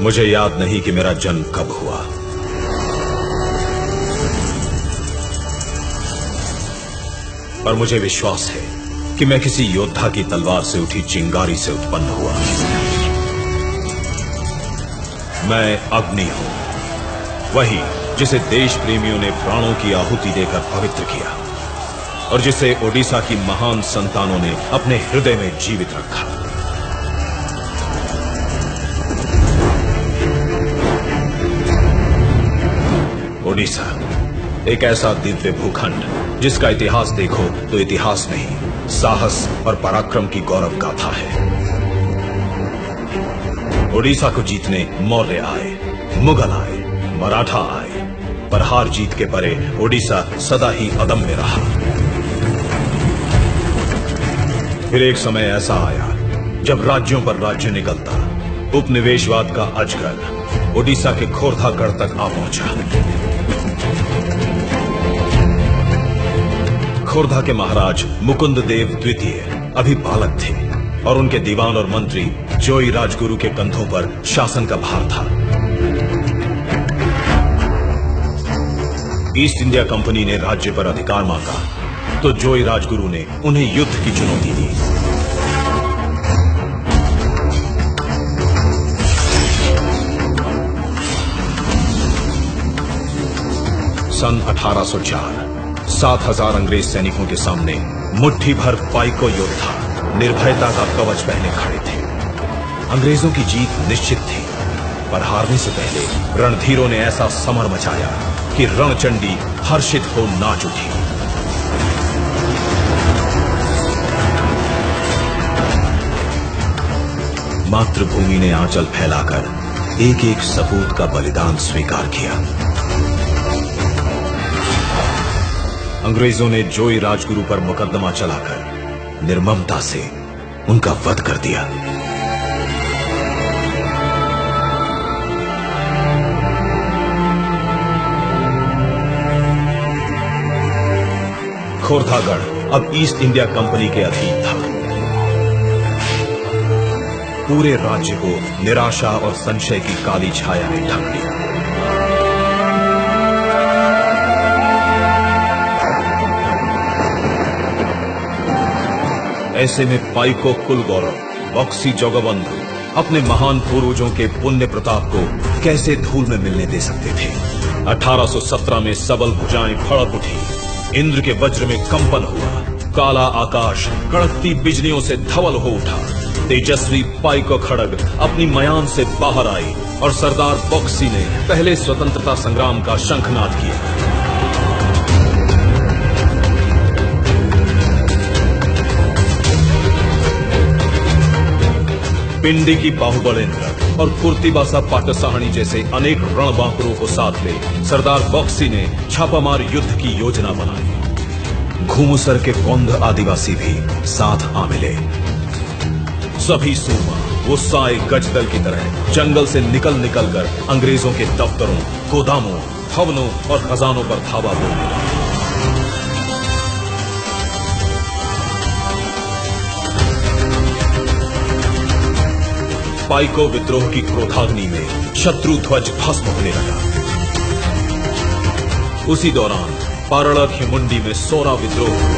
मुझे याद नहीं कि मेरा जन्म कब हुआ, पर मुझे विश्वास है कि मैं किसी योद्धा की तलवार से उठी चिंगारी से उत्पन्न हुआ। मैं अग्नि हूं, वही जिसे देश प्रेमियों ने प्राणों की आहुति देकर पवित्र किया और जिसे ओडिशा की महान संतानों ने अपने हृदय में जीवित रखा। ओडिशा एक ऐसा दिव्य भूखंड जिसका इतिहास देखो तो इतिहास नहीं, साहस और पराक्रम की गौरव गाथा है। ओडिशा को जीतने मौर्य आए, मुगल आए, मराठा आए, पर हार जीत के परे ओडिशा सदा ही अदम्य रहा। फिर एक समय ऐसा आया जब राज्यों पर राज्य निकलता, उपनिवेशवाद का अजगर ओडिशा के खोरधागढ़ तक आ पहुंचा। खोरधा के महाराज मुकुंद देव द्वितीय अभी बालक थे और उनके दीवान और मंत्री जोई राजगुरु के कंधों पर शासन का भार था। ईस्ट इंडिया कंपनी ने राज्य पर अधिकार मांगा तो जोई राजगुरु ने उन्हें युद्ध की चुनौती दी। सन 1804 7,000 अंग्रेज सैनिकों के सामने मुट्ठी भर पाइको योद्धा निर्भयता का कवच पहने खड़े थे। अंग्रेजों की जीत निश्चित थी, पर हारने से पहले रणधीरों ने ऐसा समर मचाया कि रणचंडी हर्षित हो नाच उठी। मातृभूमि ने आंचल फैलाकर एक एक सपूत का बलिदान स्वीकार किया। अंग्रेजों ने जोई राजगुरु पर मुकदमा चलाकर निर्ममता से उनका वध कर दिया। खोरधागढ़ अब ईस्ट इंडिया कंपनी के अधीन था। पूरे राज्य को निराशा और संशय की काली छाया ने ढक लिया। ऐसे में पाइको कुल गौरव बक्सी जगबंधु अपने महान पूर्वजों के पुण्य प्रताप को कैसे धूल में मिलने दे सकते थे। 1817 में सबल भुजाएं फड़क उठी, इंद्र के वज्र में कंपन हुआ, काला आकाश कड़कती बिजलियों से धवल हो उठा। तेजस्वी पाइको खड़ग अपनी मयान से बाहर आई और सरदार बक्सी ने पहले स्वतंत्रता संग्राम का शंखनाद किया। पिंडी की बाहुबलेंद्र और कुर्तिबासा पाटसाहनी जैसे अनेक रणबांकुरों को साथ ले सरदार बक्सी ने छापामार युद्ध की योजना बनाई। घूमसर के कौंध आदिवासी भी साथ आ मिले। सभी सूमा वो साए गजदल की तरह जंगल से निकल कर अंग्रेजों के दफ्तरों, गोदामों, भवनों और खजानों पर धावा बोलने लगे। पाइको विद्रोह की क्रोधाग्नि में शत्रु ध्वज भस्म होने लगा। उसी दौरान पारड़क मुंडी में सोरा विद्रोह हुआ।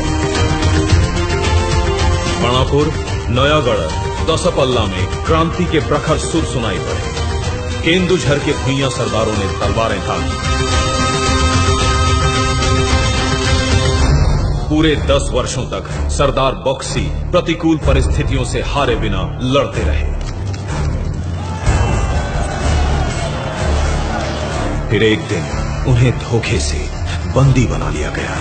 मणापुर, नयागढ़, दसपल्ला में क्रांति के प्रखर सुर सुनाई पड़े। केंदुझर के भुइयां सरदारों ने तलवारें तानी। पूरे 10 वर्षों तक सरदार बक्सी प्रतिकूल परिस्थितियों से हारे बिना लड़ते रहे। फिर एक दिन उन्हें धोखे से बंदी बना लिया गया,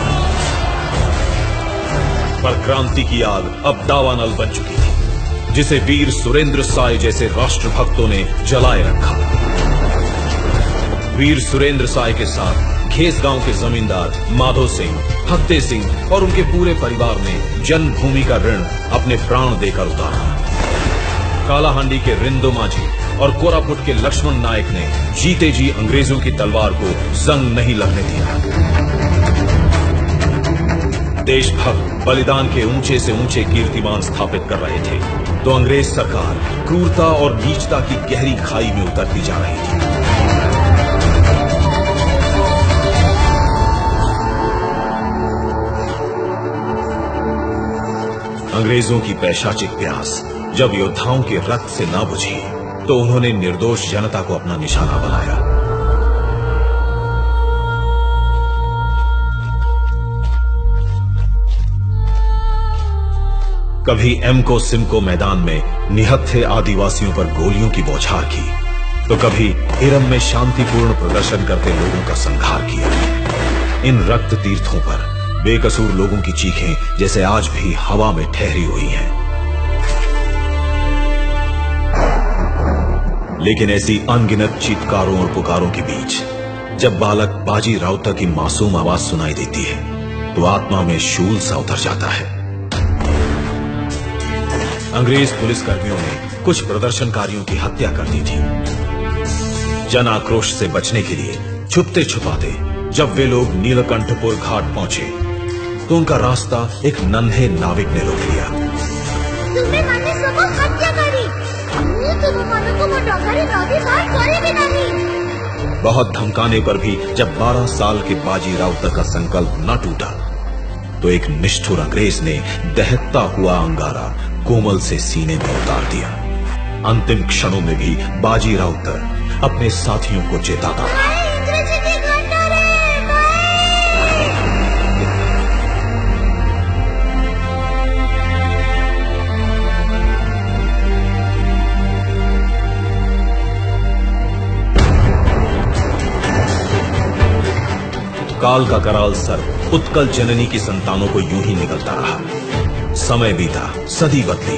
पर क्रांति की आग अब दावानल बन चुकी थी, जिसे वीर सुरेंद्र साय जैसे राष्ट्रभक्तों ने जलाए रखा। वीर सुरेंद्र साय के साथ घेस गांव के जमींदार माधो सिंह, फत्ते सिंह और उनके पूरे परिवार ने जन्मभूमि का ऋण अपने प्राण देकर उतारा। कालाहांडी के रिंदो माझी और कोरापुट के लक्ष्मण नायक ने जीते जी अंग्रेजों की तलवार को जंग नहीं लगने दिया। देशभक्त बलिदान के ऊंचे से ऊंचे कीर्तिमान स्थापित कर रहे थे। तो अंग्रेज सरकार क्रूरता और नीचता की गहरी खाई में उतरती जा रही थी। अंग्रेजों की पैशाचिक प्यास जब योद्धाओं के रक्त से ना बुझी तो उन्होंने निर्दोष जनता को अपना निशाना बनाया। कभी एमको सिमको मैदान में निहत्थे आदिवासियों पर गोलियों की बौछार की, तो कभी इरम में शांतिपूर्ण प्रदर्शन करते लोगों का संहार किया। इन रक्त तीर्थों पर बेकसूर लोगों की चीखें जैसे आज भी हवा में ठहरी हुई हैं। लेकिन ऐसी अनगिनत चीत्कारों और पुकारों के बीच जब बालक बाजी राउतर की मासूम आवाज सुनाई देती है तो आत्मा में शूल सा उतर जाता है। अंग्रेज पुलिसकर्मियों ने कुछ प्रदर्शनकारियों की हत्या कर दी थी। जन आक्रोश से बचने के लिए छुपते छुपाते जब वे लोग नीलकंठपुर घाट पहुंचे तो उनका रास्ता एक नन्हे नाविक ने रोक लिया। तुमने माने सबको हत्या करी, हमने तुमको डॉक्टरी नदी पार करे भी नहीं। बहुत धमकाने पर भी जब 12 साल के बाजी राउतर का संकल्प न टूटा तो एक निष्ठुर अंग्रेज ने दहकता हुआ अंगारा कोमल से सीने में उतार दिया। अंतिम क्षणों में भी बाजी राउतर अपने साथियों को चेताता था। काल का कराल सर्प उत्कल जननी की संतानों को यूं ही निकलता रहा। समय बीता, सदी बदली,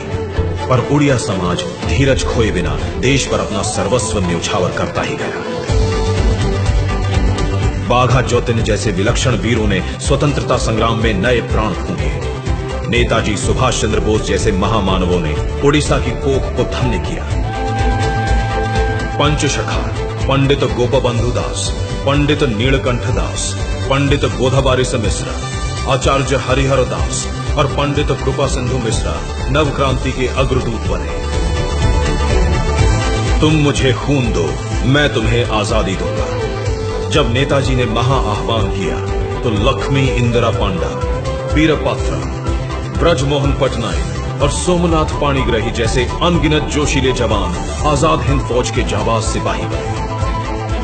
पर उड़िया समाज धीरज खोए बिना देश पर अपना सर्वस्व न्यौछावर करता ही गया। बाघा ज्योतिन जैसे विलक्षण वीरों ने स्वतंत्रता संग्राम में नए प्राण फूंके। नेताजी सुभाष चंद्र बोस जैसे महामानवों ने उड़ीसा की कोख को धन्य किया। पंचशखा पंडित गोपबंधु दास, पंडित नीलकंठ दास, पंडित गोधाबारिस मिश्रा, आचार्य हरिहर दास और पंडित कृपा सिंधु मिश्रा नव क्रांति के अग्रदूत बने। तुम मुझे खून दो, मैं तुम्हें आजादी दूंगा। जब नेताजी ने महा आह्वान किया तो लक्ष्मी इंदिरा पांडा, वीरपात्रा, ब्रजमोहन पटनायक और सोमनाथ पाणिग्राही जैसे अनगिनत जोशीले जवान आजाद हिंद फौज के जाबाज सिपाही बने।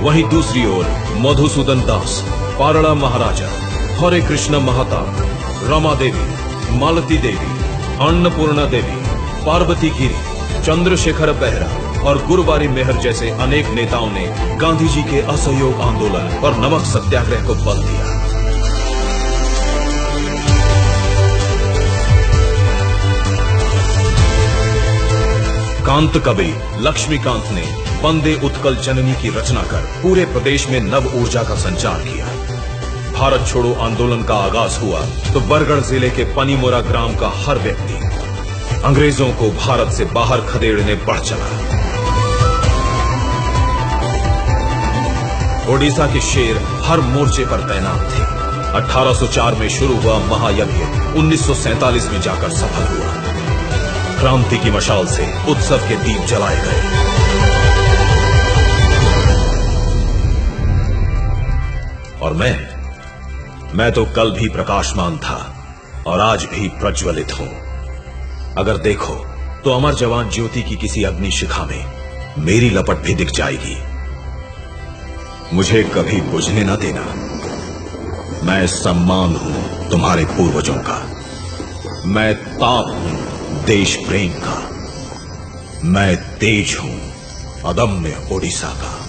वहीं दूसरी ओर मधुसूदन दास, पारड़ा महाराजा, हरे कृष्ण महताब, रमा देवी, मालती देवी, अन्नपूर्णा देवी, पार्वती गिरी, चंद्रशेखर बेहरा और गुरुवारी मेहर जैसे अनेक नेताओं ने गांधी जी के असहयोग आंदोलन और नमक सत्याग्रह को बल दिया। कांत कवि लक्ष्मीकांत ने वंदे उत्कल जननी की रचना कर पूरे प्रदेश में नव ऊर्जा का संचार किया। भारत छोड़ो आंदोलन का आगाज हुआ तो बरगढ़ जिले के पनीमोरा ग्राम का हर व्यक्ति अंग्रेजों को भारत से बाहर खदेड़ने बढ़ चला। ओडिशा के शेर हर मोर्चे पर तैनात थे। 1804 में शुरू हुआ महायज्ञ 1947 में जाकर सफल हुआ। क्रांति की मशाल से उत्सव के दीप जलाए गए। और मैं तो कल भी प्रकाशमान था और आज भी प्रज्वलित हूं। अगर देखो तो अमर जवान ज्योति की किसी अग्नि शिखा में मेरी लपट भी दिख जाएगी। मुझे कभी बुझने न देना। मैं सम्मान हूं तुम्हारे पूर्वजों का। मैं ताप हूं देश प्रेम का। मैं तेज हूं अदम्य ओडिशा का।